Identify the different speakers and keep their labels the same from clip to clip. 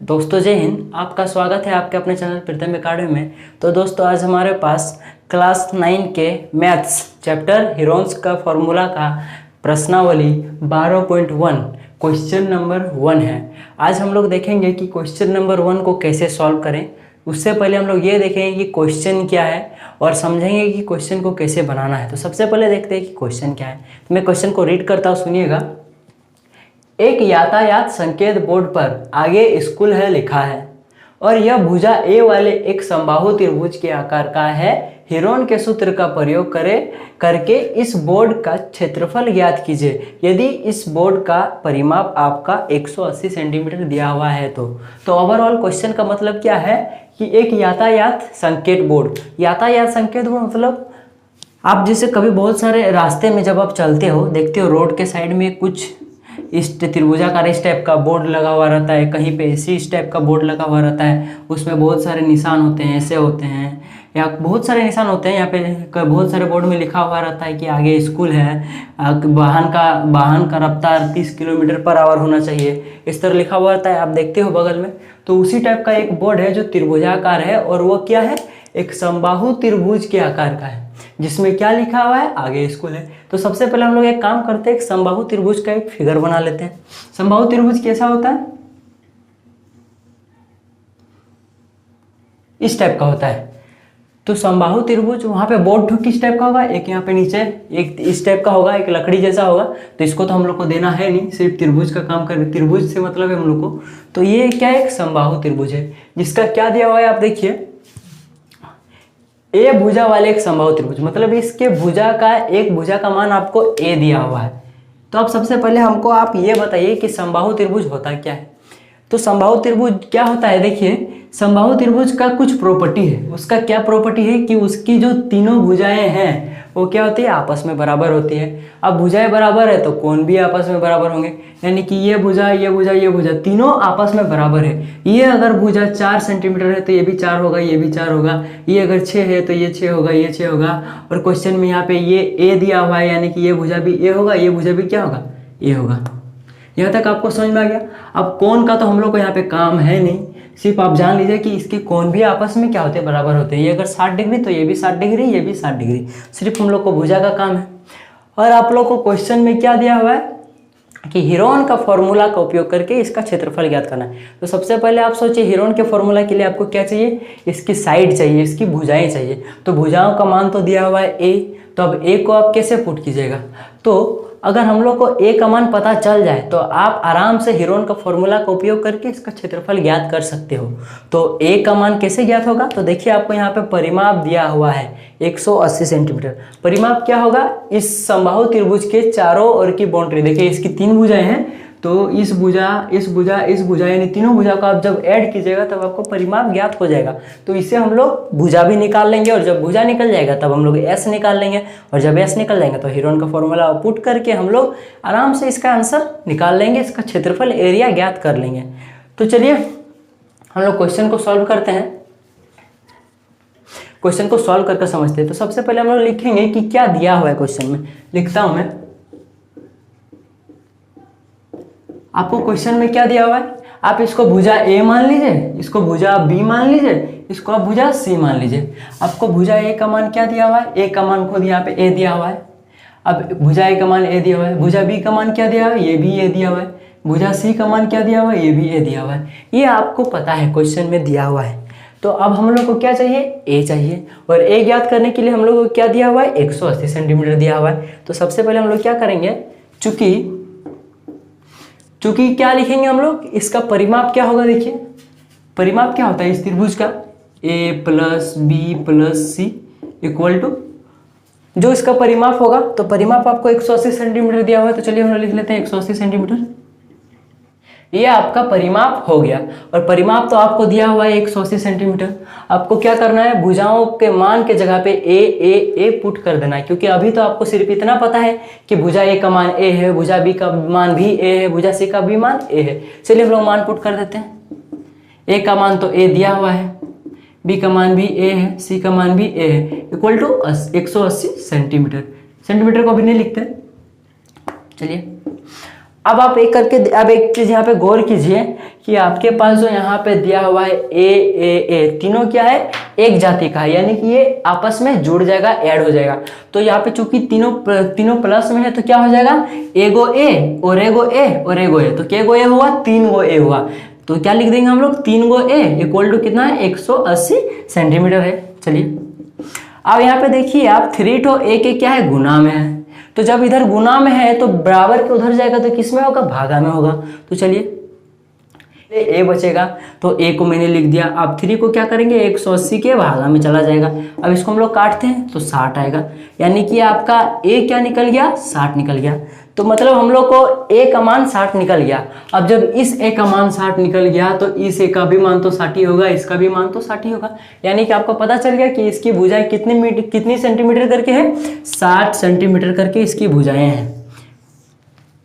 Speaker 1: दोस्तों जय हिंद। आपका स्वागत है आपके अपने चैनल प्रीतम एकेडमी में। तो दोस्तों आज हमारे पास क्लास 9 के मैथ्स चैप्टर हीरोन्स का फॉर्मूला का प्रश्नावली 12.1 क्वेश्चन नंबर 1 है। आज हम लोग देखेंगे कि क्वेश्चन नंबर 1 को कैसे सॉल्व करें। उससे पहले हम लोग ये देखेंगे कि क्वेश्चन क्या है और समझेंगे कि क्वेश्चन को कैसे बनाना है। तो सबसे पहले देखते हैं कि क्वेश्चन क्या है। तो मैं क्वेश्चन को रीड करता हूँ, सुनिएगा। एक यातायात संकेत बोर्ड पर आगे स्कूल है लिखा है और यह भुजा ए वाले एक समबाहु त्रिभुज के आकार का है। हीरोन के सूत्र का प्रयोग करके इस बोर्ड का क्षेत्रफल ज्ञात कीजिए यदि इस बोर्ड का परिमाप आपका 180 सेंटीमीटर दिया हुआ है। तो ओवरऑल क्वेश्चन का मतलब क्या है कि एक यातायात संकेत बोर्ड मतलब आप जैसे कभी बहुत सारे रास्ते में जब आप चलते हो, देखते हो रोड के साइड में कुछ इस त्रिभुजाकार इस टाइप का बोर्ड लगा हुआ रहता है, कहीं पे इस टाइप का बोर्ड लगा हुआ रहता है। उसमें बहुत सारे निशान होते हैं, ऐसे होते हैं या बहुत सारे निशान होते हैं। यहाँ पे बहुत सारे बोर्ड में लिखा हुआ रहता है कि आगे स्कूल है, वाहन का रफ्तार 30 किलोमीटर पर आवर होना चाहिए, इस तरह लिखा हुआ रहता है। आप देखते हो बगल में, तो उसी टाइप का एक बोर्ड है जो त्रिभुजाकार है और वो क्या है, एक समबाहु त्रिभुज के आकार का है जिसमें क्या लिखा हुआ है, आगे स्कूल है। तो सबसे पहले हम लोग एक काम करते हैं, एक समबाहु त्रिभुज का एक फिगर बना लेते हैं। समबाहु त्रिभुज कैसा होता है, इस टाइप का होता है। तो समबाहु त्रिभुज वहां पे बोर्ड किस टाइप का होगा, एक यहाँ पे नीचे एक इस टाइप का होगा, एक लकड़ी जैसा होगा। तो इसको तो हम लोग को देना है नहीं, सिर्फ त्रिभुज का काम कर, त्रिभुज से मतलब है हम लोग को। तो ये क्या है, एक समबाहु त्रिभुज है जिसका क्या दिया हुआ है, आप देखिए ए भुजा वाले एक समबाहु त्रिभुज, मतलब इसके भुजा का एक भुजा का मान आपको ए दिया हुआ है। तो अब सबसे पहले हमको आप ये बताइए कि समबाहु त्रिभुज होता क्या है। तो समबाहु त्रिभुज क्या होता है, देखिए समबाहु त्रिभुज का कुछ प्रॉपर्टी है। उसका क्या प्रॉपर्टी है कि उसकी जो तीनों भुजाएं हैं वो क्या होती है, आपस में बराबर होती है। अब भुजाएं बराबर है तो कोण भी आपस में बराबर होंगे, यानी कि ये भुजा ये भुजा ये भुजा तीनों आपस में बराबर है। ये अगर भुजा 4 सेंटीमीटर है तो ये भी 4 होगा, ये भी 4 होगा। ये अगर 6 है तो ये 6 होगा, ये 6 होगा। और क्वेश्चन में यहाँ पे ये ए दिया हुआ है, यानी कि ये भुजा भी ए होगा, ये भुजा भी क्या होगा, ए होगा। यहाँ तक आपको समझ में आ गया। अब कोण का तो हम लोग को यहाँ पे काम है नहीं, सिर्फ आप जान लीजिए कि इसके कोण भी आपस में क्या होते हैं, बराबर होते हैं। ये अगर 60 डिग्री तो ये भी 60 डिग्री, ये भी 60 डिग्री। सिर्फ हम लोग को भुजा का काम है। और आप लोग को क्वेश्चन में क्या दिया हुआ है कि हीरोन का फॉर्मूला का उपयोग करके इसका क्षेत्रफल ज्ञात करना है। तो सबसे पहले आप सोचिए, हीरोन के फॉर्मूला के लिए आपको क्या चाहिए, इसकी साइड चाहिए, इसकी भुजाएं चाहिए। तो भुजाओं का मान तो दिया हुआ है ए, तो अब ए को आप कैसे पुट कीजिएगा। तो अगर हम लोग को ए का मान पता चल जाए तो आप आराम से हीरोन का फॉर्मूला का उपयोग करके इसका क्षेत्रफल ज्ञात कर सकते हो। तो ए का मान कैसे ज्ञात होगा, तो देखिए आपको यहाँ पे परिमाप दिया हुआ है 180 सेंटीमीटर। परिमाप क्या होगा, इस समबाहु त्रिभुज के चारों ओर की बाउंड्री, देखिए इसकी 3 भुजाएं हैं, तो इस भुजा यानी तीनों भुजा को आप जब ऐड कीजिएगा तब आपको परिमाप ज्ञात हो जाएगा। तो इससे हम लोग भुजा भी निकाल लेंगे और जब भुजा निकल जाएगा तब हम लोग एस निकाल लेंगे, और जब एस निकल जाएंगे तो हीरोन का फॉर्मूला पुट करके हम लोग आराम से इसका आंसर निकाल लेंगे, इसका क्षेत्रफल एरिया ज्ञात कर लेंगे। तो चलिए हम लोग क्वेश्चन को सॉल्व करते हैं। क्वेश्चन को सॉल्व करके समझते हैं। तो सबसे पहले हम लोग लिखेंगे कि क्या दिया हुआ है क्वेश्चन में। लिखता हूं मैं, आपको क्वेश्चन में क्या दिया हुआ है, आप इसको भुजा ए मान लीजिए, इसको भुजा बी मान लीजिए, इसको आप भुजा सी मान लीजिए। आपको भुजा ए का मान क्या दिया हुआ है, ए का मान खुद यहाँ पे ए दिया हुआ है। अब भुजा ए का मान ए दिया हुआ है, भुजा बी का मान क्या दिया हुआ है, ये भी ए दिया हुआ है। भुजा सी का मान क्या दिया हुआ है, ये भी ए दिया हुआ है। ये आपको पता है, क्वेश्चन में दिया हुआ है। तो अब हम लोग को क्या चाहिए, ए चाहिए। और ए ज्ञात करने के लिए हम लोग को क्या दिया हुआ है, 180 सेंटीमीटर दिया हुआ है। तो सबसे पहले हम लोग क्या करेंगे, चूंकि क्या लिखेंगे हम लोग, इसका परिमाप क्या होगा। देखिए परिमाप क्या होता है इस त्रिभुज का, A plus B plus C equal to, जो इसका परिमाप होगा। तो परिमाप आपको 180 सेंटीमीटर दिया हुआ है, तो चलिए हम लोग लिख लेते हैं 180 सेंटीमीटर। ये आपका परिमाप हो गया। और परिमाप तो आपको दिया हुआ है 180 सेंटीमीटर। आपको क्या करना है, भुजाओं के मान के जगह पे ए ए ए पुट कर देना है, क्योंकि अभी तो आपको सिर्फ इतना पता है कि भुजा ए का मान ए है, भुजा बी का मान भी ए है, भुजा सी का भी मान ए है। चलिए हम लोग मान पुट कर देते हैं। ए का मान तो ए दिया हुआ है, बी का मान भी ए है, सी का मान भी ए है, इक्वल टू 180 सेंटीमीटर। सेंटीमीटर को भी नहीं लिखते, चलिए अब आप एक करके, अब एक चीज यहाँ पे गौर कीजिए कि आपके पास जो यहाँ पे दिया हुआ है ए तीनों क्या है, एक जाति का है, यानी कि ये आपस में जुड़ जाएगा, ऐड हो जाएगा। तो यहाँ पे चूंकि तीनों प्लस में है तो क्या हो जाएगा, एगो ए और एगो ए और एगो ए, तो क्या गो ए हुआ, 3 गो ए हुआ। तो क्या लिख देंगे हम लोग, 3 गो ए इक्वल टू कितना है, 180 सेंटीमीटर है। चलिए अब यहाँ पे देखिए आप 3 ठो ए के क्या है, गुना में है। तो जब इधर गुना में है तो बराबर के उधर जाएगा तो किस में होगा, भागा में होगा। तो चलिए ए बचेगा, तो ए को मैंने लिख दिया। अब 3 को क्या करेंगे, 180 के भागा में चला जाएगा। अब इसको हम लोग काटते हैं तो 60 आएगा, यानी कि आपका ए क्या निकल गया, 60 निकल गया। तो मतलब हम लोग को ए का मान 60 निकल गया। अब जब इस ए का मान 60 निकल गया तो इस ए का भी मान तो 60 ही होगा, इसका भी मान तो 60 ही होगा। यानी कि आपको पता चल गया कि इसकी भुजाएं कितनी सेंटीमीटर करके है, 60 सेंटीमीटर करके इसकी भुजाएं हैं।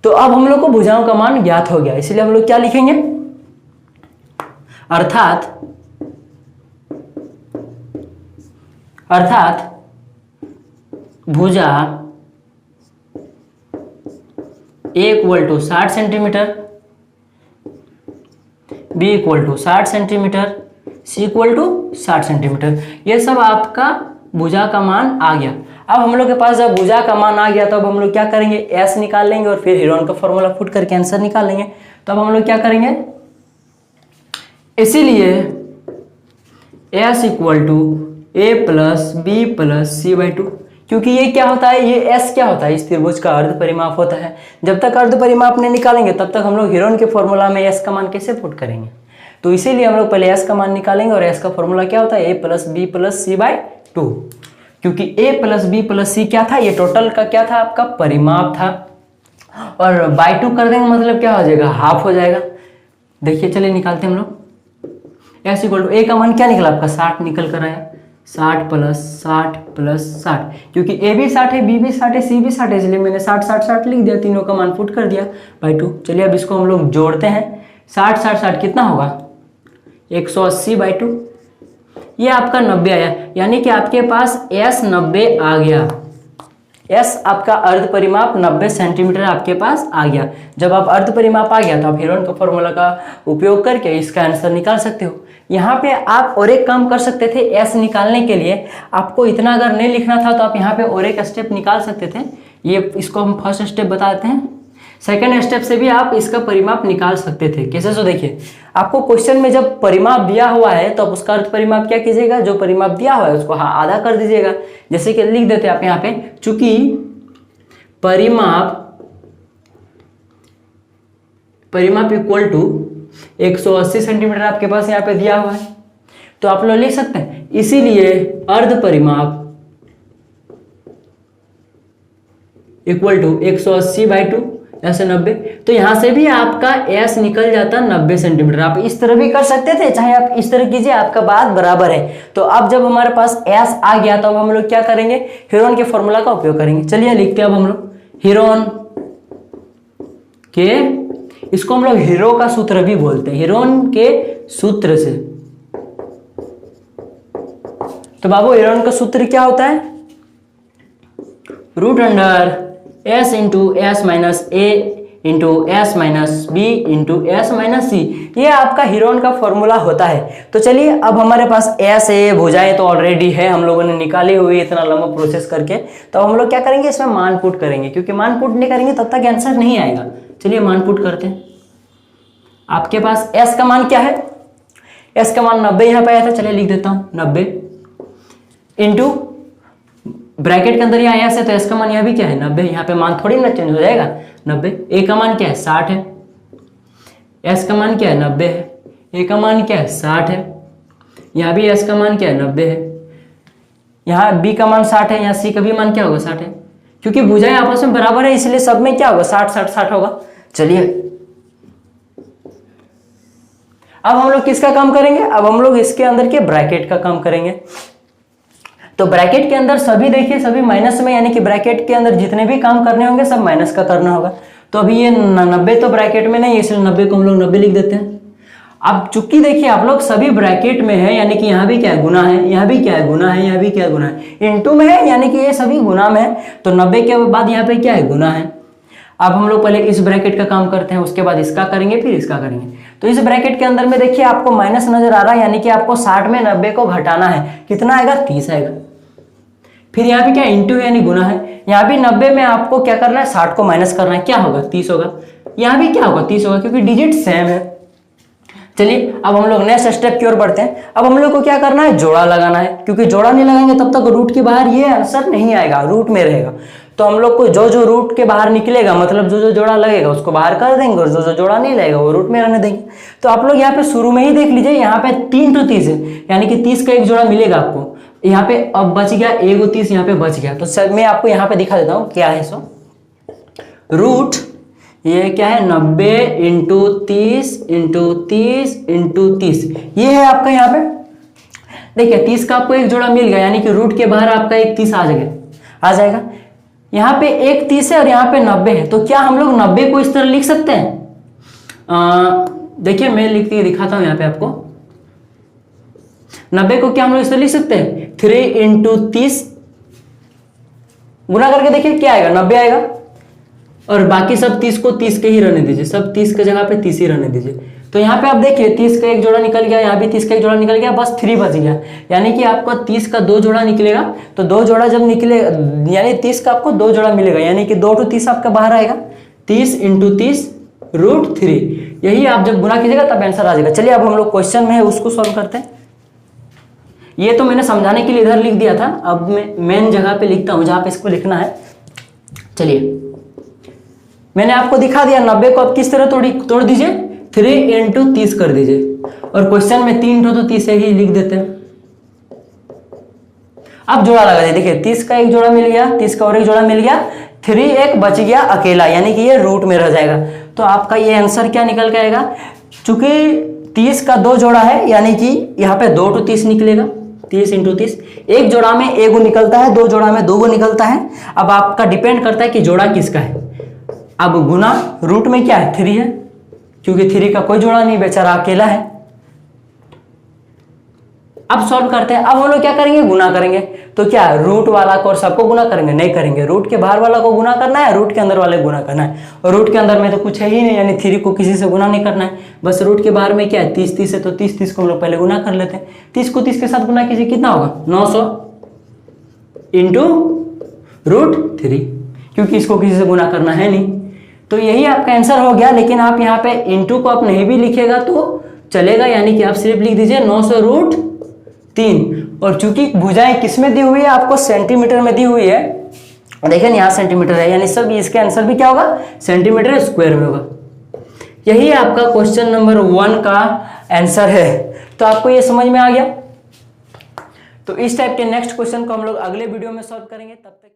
Speaker 1: तो अब हम लोग को भुजाओं का मान ज्ञात हो गया, इसलिए हम लोग क्या लिखेंगे, अर्थात भुजा A equal to 60 centimetre, B equal to 60 centimetre, C equal to 60 centimetre. ये सब आपका भुजा का मान आ गया। अब हम लोग के पास जब भुजा का मान आ गया तो अब हम लोग क्या करेंगे, एस निकाल लेंगे और फिर हीरोन का फॉर्मूला पुट करके आंसर निकाल लेंगे। तो अब हम लोग क्या करेंगे, इसीलिए S equal to A plus B plus C by 2, क्योंकि ये क्या होता है, ये एस क्या होता है, इस त्रिभुज का अर्ध परिमाप होता है। जब तक अर्ध परिमाप नहीं निकालेंगे तब तक हम लोग हीरोन के फॉर्मूला में एस का मान कैसे पुट करेंगे। तो इसीलिए हम लोग पहले एस का मान निकालेंगे और एस का फॉर्मूला क्या होता है, A plus B plus C by 2, क्योंकि A plus B plus C क्या था, ये टोटल का क्या था, आपका परिमाप था। और बाई 2 कर देंगे मतलब क्या हो जाएगा, हाफ हो जाएगा। देखिए चलिए निकालते हैं हम लोग। एस इक्वल टू ए का मान क्या निकला आपका, 60 निकल कर आया, 60 प्लस 60 प्लस 60, क्योंकि ए भी 60 है, बी भी 60 है, सी भी 60 है, इसलिए मैंने 60 60 60 लिख दिया, तीनों का मान पुट कर दिया बाई 2। चलिए अब इसको हम लोग जोड़ते हैं, 60 60 60 कितना होगा, 180 बाई 2, ये आपका 90 आया। यानी कि आपके पास एस 90 आ गया, एस आपका अर्ध परिमाप 90 सेंटीमीटर आपके पास आ गया। जब आप अर्ध परिमाप आ गया तो आप हीरोन का फॉर्मूला का उपयोग करके इसका आंसर निकाल सकते हो। यहाँ पे आप और एक काम कर सकते थे, एस निकालने के लिए आपको इतना अगर नहीं लिखना था तो आप यहाँ पे और एक स्टेप निकाल सकते थे। ये इसको हम फर्स्ट स्टेप बता देते हैं, सेकेंड स्टेप से भी आप इसका परिमाप निकाल सकते थे। कैसे, सो देखिए आपको क्वेश्चन में जब परिमाप दिया हुआ है तो आप उसका अर्ध परिमाप क्या कीजिएगा, जो परिमाप दिया हुआ है उसको आधा कर दीजिएगा। जैसे कि लिख देते हैं आप यहाँ पे, चूंकि परिमाप इक्वल टू 180 सेंटीमीटर आपके पास यहाँ पे दिया हुआ है, तो आप लोग लिख सकते हैं, इसीलिए अर्ध परिमाप इक्वल टू 180 बाई 2 ऐसे 90। तो यहां से भी आपका एस निकल जाता 90 सेंटीमीटर। आप इस तरह भी कर सकते थे, चाहे आप इस तरह कीजिए, आपका बात बराबर है। तो अब जब हमारे पास एस आ गया तो अब हम लोग क्या करेंगे, हीरोन के फॉर्मूला का उपयोग करेंगे। चलिए लिखते हैं अब हम लोग हीरोन के, इसको हम लोग हीरो का सूत्र भी बोलते हैं, हीरोन के सूत्र से। तो बाबू हीरोन का सूत्र क्या होता है, root under S into S minus A into S minus B into S minus C, ये आपका हीरोन का फॉर्मूला होता है। तो चलिए अब हमारे पास एस ए भुजाएं तो ऑलरेडी है, हम लोगों ने निकाली हुई इतना लंबा प्रोसेस करके। तो हम लोग क्या करेंगे, इसमें मान पुट करेंगे, क्योंकि मान पुट नहीं करेंगे तब तक आंसर नहीं आएगा। चलिए मान पुट करते हैं। आपके पास एस का मान क्या है, एस का मान 90 यहाँ पे आया था, चलिए लिख देता हूँ 90 इंटू ब्रैकेट के अंदर यहाँ एस है तो एस का मान यहाँ भी क्या है 90, यहाँ पे मान थोड़ी ना चेंज हो जाएगा 90। ए का मान क्या है 60 है, एस का मान क्या है 90 है, ए का मान क्या है 60 है, यहाँ भी एस का मान क्या है 90 है, यहाँ बी का मान 60 है, यहाँ सी का भी मान क्या होगा 60 है, क्योंकि भुजाएं आपस में बराबर है इसलिए सब में क्या होगा 60 60 60 होगा। चलिए अब हम लोग किसका काम करेंगे, अब हम लोग इसके अंदर के ब्रैकेट का काम करेंगे। तो ब्रैकेट के अंदर सभी देखिए सभी माइनस में, यानी कि ब्रैकेट के अंदर जितने भी काम करने होंगे सब माइनस का करना होगा। तो अभी ये 90 तो ब्रैकेट में नहीं है इसलिए 90 को हम लोग 90 लिख देते हैं। अब चूंकि देखिए आप लोग सभी ब्रैकेट में है, यानी कि यहाँ भी क्या है गुना है, यहाँ भी क्या है गुना है, यहाँ भी क्या है गुना है, इनटू में है यानी कि ये सभी गुना में है, तो 90 के बाद यहाँ पे क्या है गुना है। अब हम लोग पहले इस ब्रैकेट का काम करते हैं, उसके बाद इसका करेंगे, फिर इसका करेंगे। तो इस ब्रैकेट के अंदर में देखिए आपको माइनस नजर आ रहा है, यानी कि आपको 60 में 90 को घटाना है। कितना आएगा? 30 आएगा। फिर यहाँ पे क्या इंटू यानी गुना है, यहाँ भी 90 में आपको क्या करना है? 60 को माइनस करना है, क्या होगा? 30 होगा। यहाँ भी क्या होगा? 30 होगा, क्योंकि डिजिट सेम है। चलिए अब हम लोग नेक्स्ट स्टेप की ओर बढ़ते हैं। अब हम लोग को क्या करना है? जोड़ा लगाना है, क्योंकि जोड़ा नहीं लगाएंगे तब तक रूट के बाहर ये आंसर नहीं आएगा, रूट में रहेगा। तो हम लोग को जो जो रूट के बाहर निकलेगा, मतलब जो जो जोड़ा लगेगा उसको बाहर कर देंगे, और जो जो जोड़ा नहीं लगेगा वो रूट में रहने देंगे। तो आप लोग यहाँ पे शुरू में ही देख लीजिए, यहाँ पे 3 to 30 है, यानी कि 30 का एक जोड़ा मिलेगा आपको। यहाँ पे अब बच गया 1 और 30 यहाँ पे बच गया। तो सर मैं आपको यहाँ पे दिखा देता हूँ क्या है। सो रूट ये क्या है? 90 इंटू 30 इंटू 30 इंटू 30, ये है आपका यहाँ पे। देखिए 30 का आपको एक जोड़ा मिल गया, यानी कि रूट के बाहर आपका एक 30 आ जाएगा। यहाँ पे एक 30 है और यहाँ पे 90 है, तो क्या हम लोग 90 को इस तरह लिख सकते हैं? देखिए मैं लिख के दिखाता हूँ यहाँ पे आपको। 90 को क्या हम लोग इस तरह लिख सकते हैं? 3 इंटू 30 गुना करके देखिए क्या आएगा? 90 आएगा। और बाकी सब 30 को 30 के ही रहने दीजिए, सब 30 के जगह पे 30 ही रहने दीजिए। तो यहाँ पे आप देखिए 30 का एक जोड़ा निकल गया, यहाँ भी 30 का एक जोड़ा निकल गया, बस 3 बच गया। यानी कि आपका 30 का 2 जोड़ा निकलेगा। तो 2 जोड़ा जब निकलेगा, यानी 30 का आपको 2 जोड़ा मिलेगा, यानी कि 2 to 30 आपका बाहर आएगा। 30 इंटू 30 √3, यही आप जब गुना कीजिएगा तब आंसर आ जाएगा। चलिए अब हम लोग क्वेश्चन में है उसको सॉल्व करते हैं। ये तो मैंने समझाने के लिए इधर लिख दिया था, अब मैं मेन जगह पे लिखता हूँ जहाँ पे इसको लिखना है। चलिए मैंने आपको दिखा दिया, 90 को आप किस तरह तोड़ दीजिए? 3 इंटू 30 कर दीजिए, और क्वेश्चन में 3 तो 30 ही लिख देते हैं। अब जोड़ा लगा दीजिए, देखिए 30 का एक जोड़ा मिल गया, 30 का और एक जोड़ा मिल गया, 3 एक बच गया अकेला, यानी कि ये रूट में रह जाएगा। तो आपका ये आंसर क्या निकल के आएगा? चूंकि 30 का 2 जोड़ा है, यानी कि यहाँ पे 2 to 30 निकलेगा। 30 इंटू 30, एक जोड़ा में 1 गो निकलता है, 2 जोड़ा में 2 गो निकलता है। अब आपका डिपेंड करता है कि जोड़ा किसका है। अब गुना रूट में क्या है? 3 है, क्योंकि 3 का कोई जोड़ा नहीं, बेचारा अकेला है। अब सॉल्व करते हैं। अब हम लोग क्या करेंगे? गुना करेंगे। तो क्या रूट वाला को और सबको गुना करेंगे? नहीं करेंगे, रूट के बाहर वाला को गुना करना है, रूट के अंदर वाले को गुना करना है। और रूट के अंदर में तो कुछ है ही नहीं, यानी 3 को किसी से गुना नहीं करना है, बस रूट के बाहर में क्या है? 30 है, तो 30 को हम लोग पहले गुना कर लेते हैं। 30 को 30 के साथ गुना कीजिए, कितना होगा? 900 इंटू √3, क्योंकि इसको किसी से गुना करना है नहीं। तो यही आपका आंसर हो गया। लेकिन आप यहाँ पे इंटू को आप नहीं भी लिखेगा तो चलेगा, यानी कि आप सिर्फ लिख दीजिए 900 √3। और चूंकि भुजाएं किस में दी हुई है? आपको सेंटीमीटर में दी हुई है। देखिए यहाँ सेंटीमीटर है, यानी सब इसके आंसर भी क्या होगा? सेंटीमीटर स्क्वायर में होगा। यही आपका क्वेश्चन नंबर 1 का आंसर है। तो आपको ये समझ में आ गया। तो इस टाइप के नेक्स्ट क्वेश्चन को हम लोग अगले वीडियो में सॉल्व करेंगे। तब तक